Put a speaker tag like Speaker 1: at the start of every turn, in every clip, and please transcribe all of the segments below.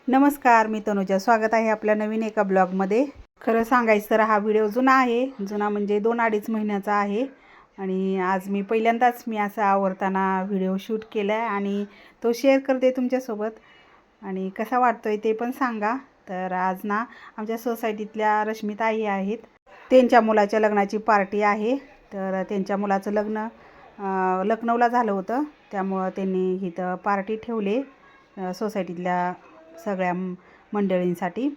Speaker 1: नमस्कार, मी तनुजा. स्वागत आहे आपल्या नवीन एका ब्लॉगमध्ये. खरं सांगायचं तर हा व्हिडिओ जुना आहे. जुना म्हणजे 2-2.5 महिन्याचा आहे. आणि आज मी पहिल्यांदाच असं आवरताना व्हिडिओ शूट केला आहे आणि तो शेअर करते तुमच्यासोबत. आणि कसा वाटतोय ते पण सांगा. तर आज ना आमच्या सोसायटीतल्या रश्मिताई आहेत. त्यांच्या मुलाच्या लग्नाची पार्टी आहे. तर त्यांच्या मुलाचं लग्न लखनौला झालं होतं. त्यामुळं त्यांनी इथं पार्टी ठेवली सोसायटीतल्या सगळ्या मंडळींसाठी.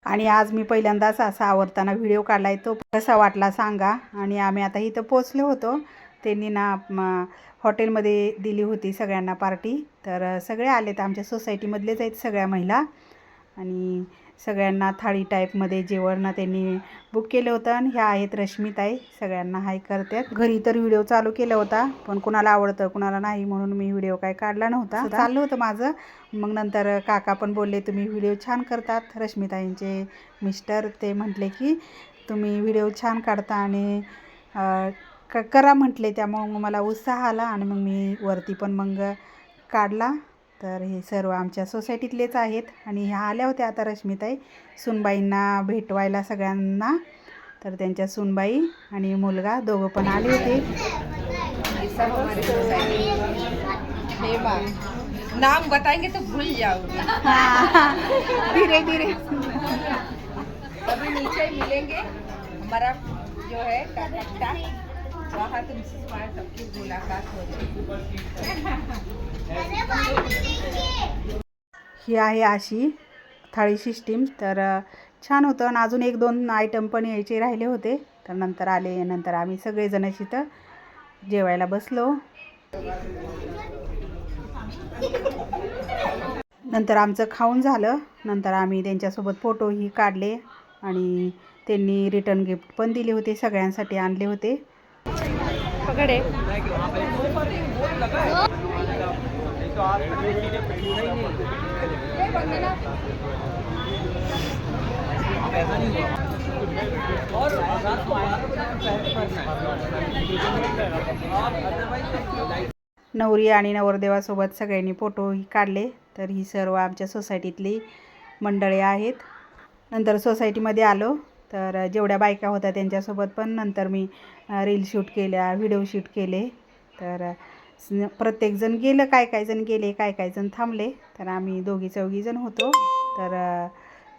Speaker 1: आणि आज मी पहिल्यांदाच असा आवरताना व्हिडिओ काढला आहे. तो कसा वाटला सांगा. आणि आम्ही आता इथं पोचलो होतो. त्यांनी ना हॉटेलमध्ये दिली होती सगळ्यांना पार्टी. तर सगळे आलेत, आमच्या सोसायटीमधलेच आहेत सगळ्या महिला. आणि सगळ्यांना थाळी टाईपमध्ये जेवण त्यांनी बुक केलं होतं. आणि ह्या आहेत रश्मिताई, सगळ्यांना हाय करतात. घरी तर व्हिडिओ चालू केला होता, पण कुणाला आवडतं कुणाला नाही म्हणून मी व्हिडिओ काय काढला नव्हता. चाललं होतं माझं. मग नंतर काका पण बोलले, तुम्ही व्हिडिओ छान करतात. रश्मिताईंचे मिस्टर ते म्हटले की तुम्ही व्हिडिओ छान काढता आणि करा म्हटले. त्यामुळं मला उत्साह आला आणि मग मी वरती पण मग काढला. तर हे सर्व आमच्या सोसायटीतलेच आहेत. आणि ह्या आल्या होत्या आता रश्मिताई सुनबाईंना भेटवायला सगळ्यांना. तर त्यांच्या सुनबाई आणि मुलगा दोघं पण आले होते.
Speaker 2: नाम बताएंगे तो भूल जाओगे.
Speaker 1: धीरे धीरे
Speaker 2: अभी नीचे मिलेंगे. हमारा जो है कलकत्ता, वहाँ तुमसे सबकी मुलाकात होगी.
Speaker 1: ही आहे अशी थाळी सिस्टीम. तर छान होतं. आणि अजून 1-2 आयटम पण यायचे राहिले होते. तर नंतर आले. नंतर आम्ही सगळेजण इथं जेवायला बसलो. नंतर आमचं खाऊन झालं. नंतर आम्ही त्यांच्यासोबत फोटोही काढले. आणि त्यांनी रिटर्न गिफ्ट पण दिले होते, सगळ्यांसाठी आणले होते.
Speaker 2: पकड़े.
Speaker 1: नवरी आणि नवरदेवासोबत सगळ्यांनी फोटोही काढले. तर ही सर्व आमच्या सोसायटीतली मंडळी आहेत. नंतर सोसायटीमध्ये आलो. तर जेवढ्या बायका होत्या त्यांच्यासोबत पण नंतर मी रील शूट केल्या, व्हिडिओ शूट केले. तर प्रत्येकजण गेलं, काय जण गेले, काय जण थांबले. तर आम्ही 2-4 जण होतो. तर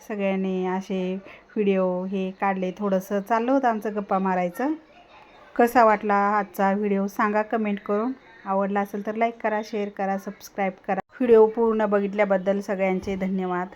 Speaker 1: सगळ्यांनी असे व्हिडिओ हे काढले. थोडंसं चाललं होतं आमचं गप्पा मारायचं. कसा वाटला आजचा व्हिडिओ सांगा कमेंट करून. आवडला असेल तर लाईक करा, शेअर करा, सबस्क्राईब करा. व्हिडिओ पूर्ण बघितल्याबद्दल सगळ्यांचे धन्यवाद.